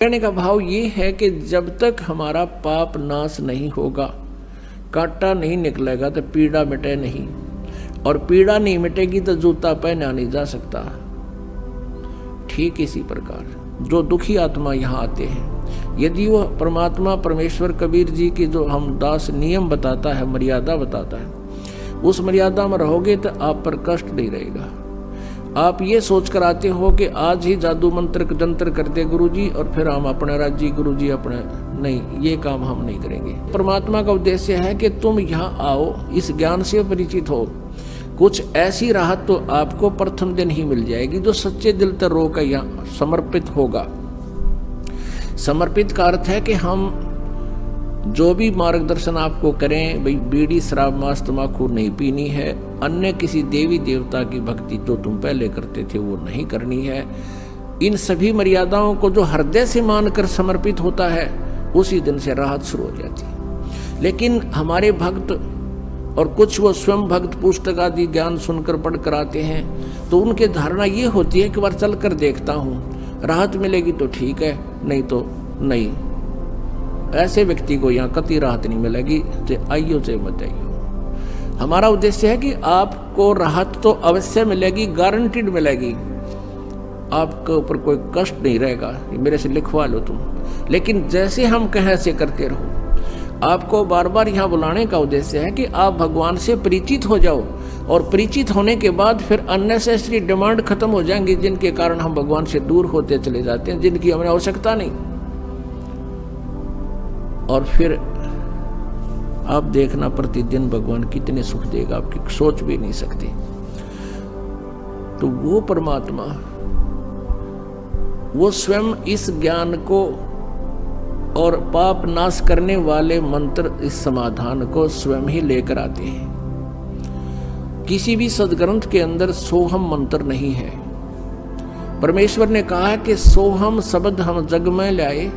कहने का भाव ये है कि जब तक हमारा पाप नाश नहीं होगा, कांटा नहीं निकलेगा तो पीड़ा मिटे नहीं, और पीड़ा नहीं मिटेगी तो जूता पहना नहीं जा सकता। ठीक इसी प्रकार जो दुखी आत्मा यहाँ आते हैं, यदि वह परमात्मा परमेश्वर कबीर जी की जो हम दास नियम बताता है, मर्यादा बताता है, उस मर्यादा में रहोगे तो आप पर कष्ट नहीं रहेगा। आप ये सोच कर आते हो कि आज ही जादू मंत्र जंत्र करते गुरुजी और फिर हम अपने राज्य गुरुजी अपने, नहीं, ये काम हम नहीं करेंगे। परमात्मा का उद्देश्य है कि तुम यहाँ आओ, इस ज्ञान से परिचित हो। कुछ ऐसी राहत तो आपको प्रथम दिन ही मिल जाएगी जो सच्चे दिल से रो कर यहाँ समर्पित होगा। समर्पित का अर्थ है कि हम जो भी मार्गदर्शन आपको करें, भाई बीड़ी शराब मांस तंबाकू नहीं पीनी है, अन्य किसी देवी देवता की भक्ति जो तुम पहले करते थे वो नहीं करनी है। इन सभी मर्यादाओं को जो हृदय से मानकर समर्पित होता है, उसी दिन से राहत शुरू हो जाती है। लेकिन हमारे भक्त और कुछ वो स्वयं भक्त पुस्तक आदि ज्ञान सुनकर पढ़ कर आते हैं, तो उनके धारणा ये होती है कि बार चल कर देखता हूँ, राहत मिलेगी तो ठीक है, नहीं तो नहीं। ऐसे व्यक्ति को यहाँ कतई राहत नहीं मिलेगी, चाहे आइयो चाहे मत आइयो। हमारा उद्देश्य है कि आपको राहत तो अवश्य मिलेगी, गारंटीड मिलेगी, आपके ऊपर कोई कष्ट नहीं रहेगा, मेरे से लिखवा लो तुम। लेकिन जैसे हम कहें ऐसे करते रहो। आपको बार बार यहाँ बुलाने का उद्देश्य है कि आप भगवान से परिचित हो जाओ, और परिचित होने के बाद फिर अननेसेसरी डिमांड खत्म हो जाएंगी, जिनके कारण हम भगवान से दूर होते चले जाते हैं, जिनकी हमें आवश्यकता नहीं। और फिर आप देखना प्रतिदिन भगवान कितने सुख देगा, आपकी सोच भी नहीं सकते। तो वो परमात्मा, वो स्वयं इस ज्ञान को और पाप नाश करने वाले मंत्र, इस समाधान को स्वयं ही लेकर आते हैं। किसी भी सदग्रंथ के अंदर सोहम मंत्र नहीं है। परमेश्वर ने कहा कि सोहम शब्द हम जग में लाए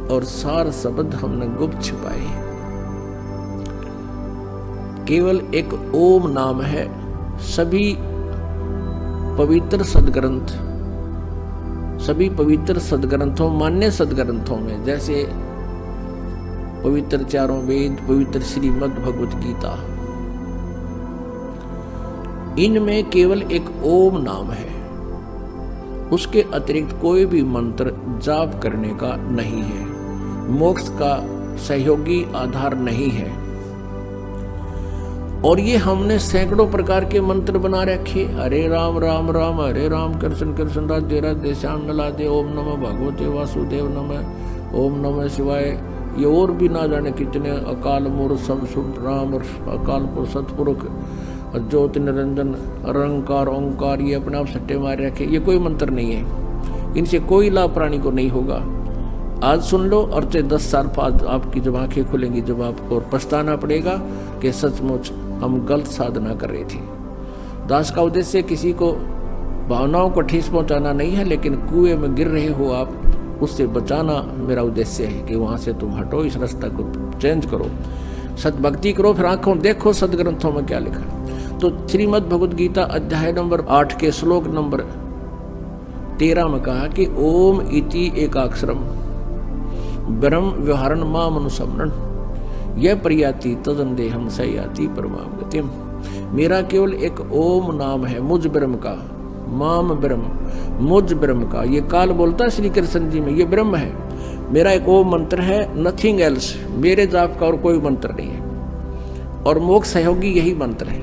और सार शब्द हमने गुप्त छिपाए। केवल एक ओम नाम है। सभी पवित्र सदग्रंथ, सभी पवित्र सदग्रंथों, मान्य सदग्रंथों में, जैसे पवित्र चारों वेद, पवित्र श्रीमद् भगवत गीता, इनमें केवल एक ओम नाम है। उसके अतिरिक्त कोई भी मंत्र जाप करने का नहीं है, मोक्ष का सहयोगी आधार नहीं है। और ये हमने सैकड़ों प्रकार के मंत्र बना रखे। हरे राम राम राम, हरे राम कृष्ण कृष्ण राधे राधे, श्याम नलादे, ओम नमः भगवते वासुदेव नमः, ओम नमः शिवाय। ये और भी ना जाने कितने, अकाल मूर्त सब शुभ राम, अकाल पुरुष सतपुरुष, ज्योति निरंजन, अरंकार ओंकार, ये अपने आप सट्टे मारे रखे। ये कोई मंत्र नहीं है, इनसे कोई लाभ प्राणी को नहीं होगा। आज सुन लो और चाहे 10 साल बाद आपकी जब आंखें खुलेंगी, जब आपको पछताना पड़ेगा कि सचमुच हम गलत साधना कर रहे थे। दास का उद्देश्य किसी को भावनाओं को ठेस पहुंचाना नहीं है, लेकिन कुएं में गिर रहे हो आप, उससे बचाना मेरा उद्देश्य है कि वहां से तुम हटो, इस रास्ता को चेंज करो, सतभक्ति करो, फिर आंखों देखो सदग्रंथों में क्या लिखा। तो श्रीमद् भगवद गीता अध्याय नंबर 8 के श्लोक नंबर 13 में कहा कि ओम इति एकाक्षरम ब्रह्म व्यवहारन माम अनुसमरण यह प्रयाति तदंदेहम सयाति परमाम गतिम। मेरा केवल एक ओम नाम है, मुझ ब्रह्म का, माम ब्रह्म, मुझ ब्रह्म का। ये काल बोलता है श्री कृष्ण जी में, ये ब्रह्म है। मेरा एक ओम मंत्र है, नथिंग एल्स। मेरे जाप का और कोई मंत्र नहीं है, और मोक्ष सहयोगी यही मंत्र है।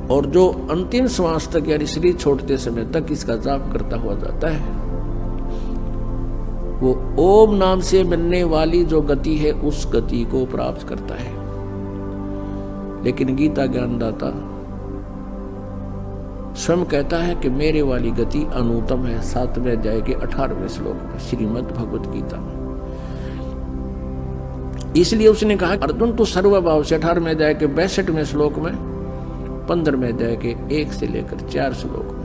और जो अंतिम श्वास तक यानी शरीर छोड़ते समय तक इसका जाप करता हुआ जाता है, वो ओम नाम से मिलने वाली जो गति है, उस गति को प्राप्त करता है। लेकिन गीता ज्ञानदाता स्वयं कहता है कि मेरे वाली गति अनुत्तम है। 7वें अध्याय के 18वें श्लोक में श्रीमद् भगवत गीता में। इसलिए उसने कहा अर्जुन तू सर्वभाव से 18वें अध्याय के 62वें श्लोक में, 15वें अध्याय के 1 से लेकर 4 श्लोक में,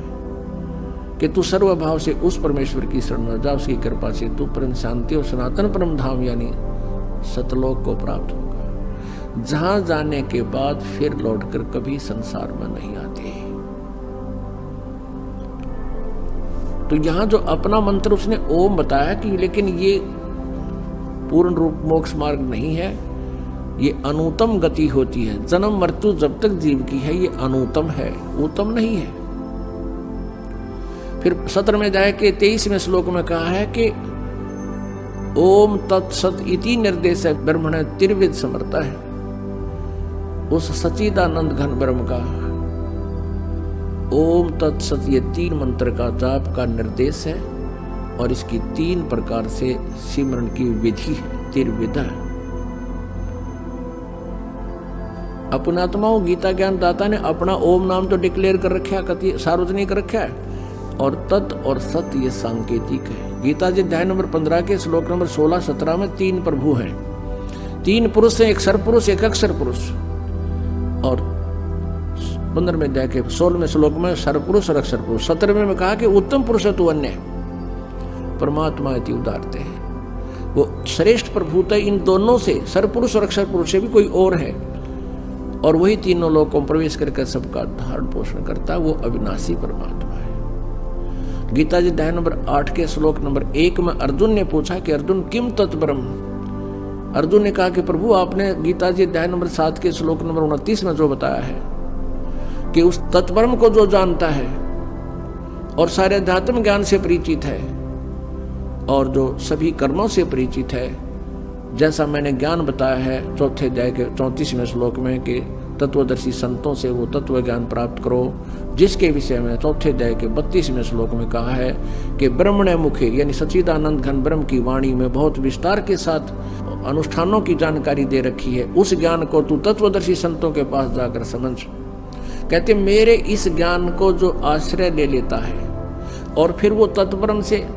कि तू सर्वभाव से उस परमेश्वर की शरण में जा, उसकी कृपा से तू परम शांति और सनातन परम धाम यानी सतलोक को प्राप्त होगा, जहां जाने के बाद फिर लौटकर कभी संसार में नहीं आते। तो यहाँ जो अपना मंत्र उसने ओम बताया कि लेकिन ये पूर्ण रूप मोक्ष मार्ग नहीं है, ये अनुतम गति होती है। जन्म मृत्यु जब तक जीव की है ये अनुतम है, उत्तम नहीं है। फिर 17वें अध्याय के 23वें श्लोक में कहा है कि ओम तत्सत इति निर्देश है ब्रह्मण त्रिविध समर्था है। उस सच्चिदानंद घन ब्रह्म का ओम तत्सत ये 3 मंत्र का जाप का निर्देश है और इसकी 3 प्रकार से सिमरन की विधि है, त्रिविधा। अपनात्माओं गीता ज्ञान दाता ने अपना ओम नाम तो डिक्लेयर कर रखा है, कति सार्वजनिक रखा है, और तत् और सत ये सांकेतिक है। गीता जी अध्याय नंबर 15 के श्लोक नंबर 16-17 में 3 प्रभु हैं, 3 पुरुष हैं, एक सरपुरुष एक अक्षर पुरुष। और 15वें अध्याय के 16वें श्लोक में सरपुरुष और अक्षर पुरुष। 17वें में कहा कि उत्तम पुरुष तो अन्य परमात्मा इति उदारते हैं। वो श्रेष्ठ प्रभुता इन दोनों से, सरपुरुष और अक्षर पुरुष से भी कोई और है, और वही तीनों लोगों में प्रवेश करके सबका धारण पोषण करता है, वो अविनाशी परमात्मा है। गीता जी अध्याय नंबर 8 के श्लोक नंबर 1 में अर्जुन ने पूछा कि अर्जुन किम तत्ब्रह्म। अर्जुन ने कहा कि प्रभु आपने गीता जी अध्याय नंबर 7 के श्लोक नंबर 29 में जो बताया है कि उस तत्ब्रह्म को जो जानता है और सारे अध्यात्म ज्ञान से परिचित है और जो सभी कर्मों से परिचित है, जैसा मैंने ज्ञान बताया है चौथे अध्याय के 34वें श्लोक में कि तत्वदर्शी संतों से वो तत्व ज्ञान प्राप्त करो, जिसके विषय में चौथे अध्याय के 32वें श्लोक में कहा है कि ब्रह्मण्य मुखे यानी सच्चिदानंद घन ब्रह्म की वाणी में बहुत विस्तार के साथ अनुष्ठानों की जानकारी दे रखी है। उस ज्ञान को तू तत्वदर्शी संतों के पास जाकर समझ। कहते मेरे इस ज्ञान को जो आश्रय ले लेता है और फिर वो तत्ब्रह्म से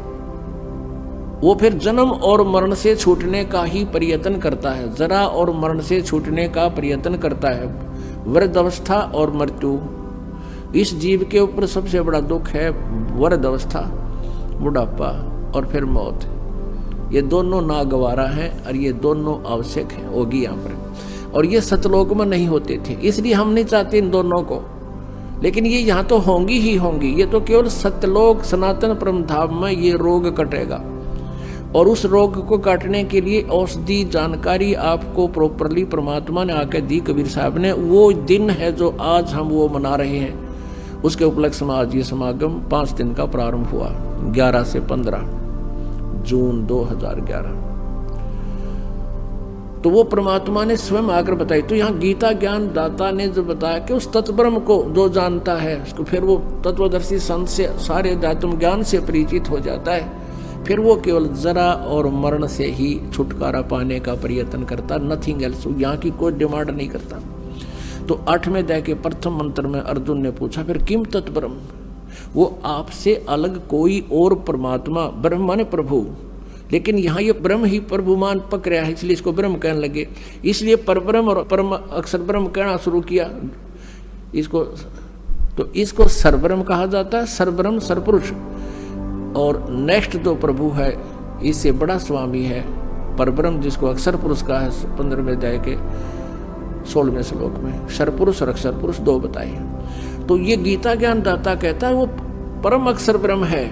वो फिर जन्म और मरण से छूटने का ही प्रयत्न करता है, जरा और मरण से छूटने का प्रयत्न करता है। वृद्धावस्था और मृत्यु, इस जीव के ऊपर सबसे बड़ा दुख है वृद्धावस्था, बुढ़ापा और फिर मौत। ये दोनों नागवारा हैं और ये दोनों आवश्यक हैं, होगी यहाँ पर। और ये सतलोक में नहीं होते थे, इसलिए हम नहीं चाहते इन दोनों को, लेकिन ये यहाँ तो होंगी ही होंगी। ये तो केवल सत्यलोक सनातन परम धाम में ये रोग कटेगा, और उस रोग को काटने के लिए औषधि जानकारी आपको प्रॉपरली परमात्मा ने आके दी, कबीर साहब ने। वो दिन है जो आज हम वो मना रहे हैं, उसके उपलक्ष्य में आज ये समागम 5 दिन का प्रारंभ हुआ, 11 से 15 जून 2011। तो वो परमात्मा ने स्वयं आकर बताई। तो यहाँ गीता ज्ञान दाता ने जो बताया कि उस तत्ब्रह्म को जो जानता है उसको फिर वो तत्वदर्शी संत से सारे अध्यात्म ज्ञान से परिचित हो जाता है, फिर वो केवल जरा और मरण से ही छुटकारा पाने का प्रयत्न करता, नथिंग एल्स। यहाँ की कोई डिमांड नहीं करता। तो 8वें अध्याय के प्रथम मंत्र में अर्जुन ने पूछा फिर किम तत्ब्रह्म, वो आपसे अलग कोई और परमात्मा, ब्रह्म माने प्रभु, लेकिन यहाँ ये ब्रह्म ही प्रभुमान पकड़ा है, इसलिए इसको ब्रह्म कहने लगे। इसलिए परब्रह्म और परम अक्षर ब्रह्म कहना शुरू किया इसको। तो इसको सरब्रह्म कहा जाता है, सरब्रह्म सरपुरुष। और नेक्स्ट जो प्रभु है इससे बड़ा स्वामी है परब्रह्म, जिसको अक्षर पुरुष कहा है 15वें अध्याय के 16वें श्लोक में। सरपुरुष और अक्षर पुरुष 2 बताए। तो ये गीता ज्ञान दाता कहता है वो परम अक्षर ब्रह्म है।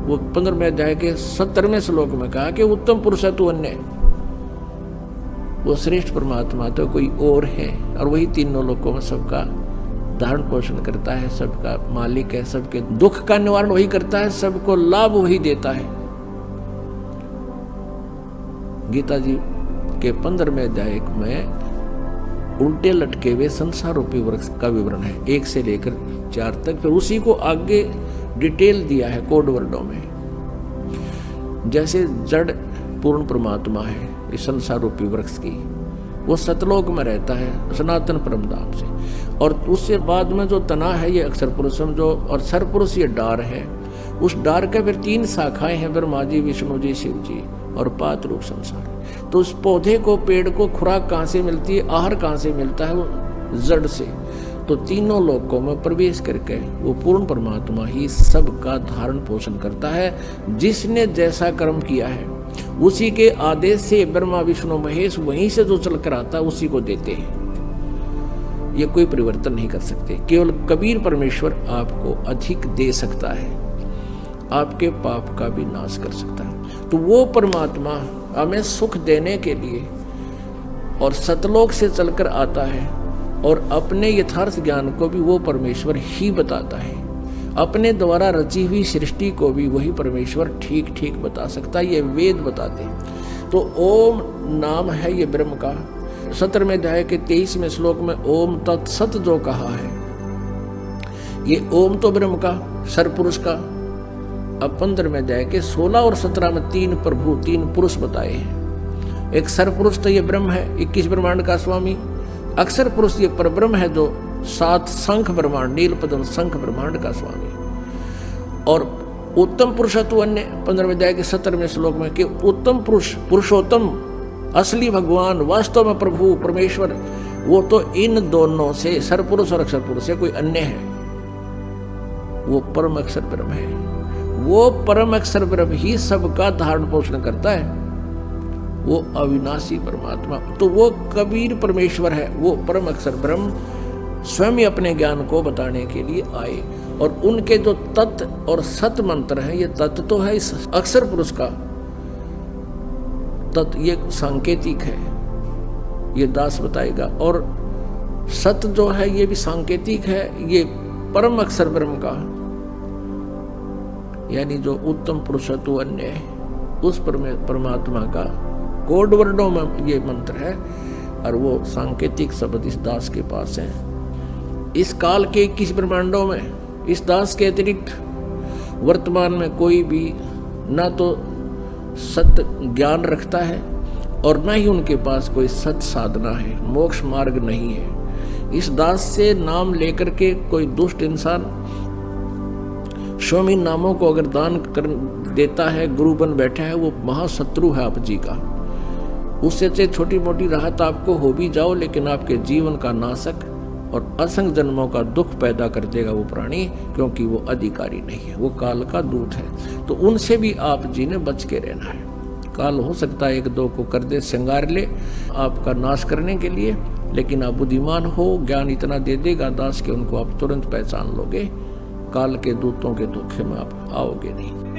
वो 15वें अध्याय के 17वें श्लोक में कहा कि उत्तम पुरुष है तू अन्य, वो श्रेष्ठ परमात्मा तो कोई और है, और वही तीनों लोकों में सबका धारण पोषण करता है, सबका मालिक है, सबके दुख का निवारण वही करता है, सबको लाभ वही देता है। गीता जी के 15वें अध्याय में उल्टे लटके हुए संसार रूपी वृक्ष का विवरण है, 1 से लेकर 4 तक। फिर उसी को आगे डिटेल दिया है कोड वर्डों में। जैसे जड़ पूर्ण परमात्मा है इस संसार रूपी वृक्ष की, वो सतलोक में रहता है सनातन परम धाम से, और उससे बाद में जो तना है ये अक्षर पुरुषम जो, और सर पुरुष ये डार है। उस डार के फिर 3 शाखाएं हैं, ब्रह्मा जी, विष्णु जी, शिव जी, और पात रूप संसार। तो उस पौधे को, पेड़ को खुराक कहाँ से मिलती है, आहार कहाँ से मिलता है, वो जड़ से। तो तीनों लोकों में प्रवेश करके वो पूर्ण परमात्मा ही सबका धारण पोषण करता है। जिसने जैसा कर्म किया है उसी के आदेश से ब्रह्मा विष्णु महेश वहीं से जो चल कर आता है उसी को देते हैं। ये कोई परिवर्तन नहीं कर सकते, केवल कबीर परमेश्वर आपको अधिक दे सकता है। आपके पाप का भी नाश कर सकता है। तो वो परमात्मा हमें सुख देने के लिए और सतलोक से चलकर आता है और अपने यथार्थ ज्ञान को भी वो परमेश्वर ही बताता है। अपने द्वारा रची हुई सृष्टि को भी वही परमेश्वर ठीक ठीक बता सकता है, ये वेद बताते हैं। तो ओम नाम है ये ब्रह्म का। 17वें अध्याय के 23वें श्लोक में ओम तत्सत जो कहा है, ये ओम तो ब्रह्म का सरपुरुष का। अब 15वें अध्याय के 16 और 17 में 3 प्रभु 3 पुरुष बताए हैं। एक सरपुरुष तो ये ब्रह्म है, 21 ब्रह्मांड का स्वामी। अक्षर पुरुष ये परब्रह्म है जो 7 शंख ब्रह्मांड, नील पद्म शंख ब्रह्मांड का स्वामी। और उत्तम पुरुषत्व अन्य 15वें अध्याय के 17वें श्लोक में कि उत्तम पुरुष, पुरुषोत्तम, असली भगवान, वास्तव में प्रभु परमेश्वर, वो तो इन दोनों से, सरपुरुष और अक्षर पुरुष से कोई अन्य है। वो परम अक्षर ब्रह्म है। वो परम अक्षर ब्रह्म ही सबका धारण पोषण करता है। वो अविनाशी परमात्मा, तो वो कबीर परमेश्वर है। वो परम अक्षर ब्रह्म स्वयं अपने ज्ञान को बताने के लिए आए। और उनके जो तत् और सत मंत्र है, ये तत् तो है इस अक्षर पुरुष का, तत् ये सांकेतिक है, ये दास बताएगा। और सत जो है ये भी सांकेतिक है, ये परम अक्षर ब्रह्म का, यानी जो उत्तम पुरुषत्व अन्य है, उस परमात्मा का कोड वर्णों में ये मंत्र है। और वो सांकेतिक शब्द इस दास के पास है। इस काल के 21 ब्रह्मांडों में इस दास के अतिरिक्त वर्तमान में कोई भी ना तो सत्य ज्ञान रखता है और ना ही उनके पास कोई सत्य साधना है, मोक्ष मार्ग नहीं है। इस दास से नाम लेकर के कोई दुष्ट इंसान स्वामी नामों को अगर दान कर देता है, गुरु बन बैठा है, वो महाशत्रु है आप जी का। उससे से छोटी मोटी राहत आपको हो भी जाओ, लेकिन आपके जीवन का नाशक और असंख्य जन्मों का दुख पैदा कर देगा वो प्राणी, क्योंकि वो अधिकारी नहीं है, वो काल का दूत है। तो उनसे भी आप जी ने बच के रहना है। काल हो सकता है 1-2 को कर दे, श्रृंगार ले आपका नाश करने के लिए, लेकिन आप बुद्धिमान हो, ज्ञान इतना दे देगा दास के उनको आप तुरंत पहचान लोगे। काल के दूतों के धोखे में आप आओगे नहीं।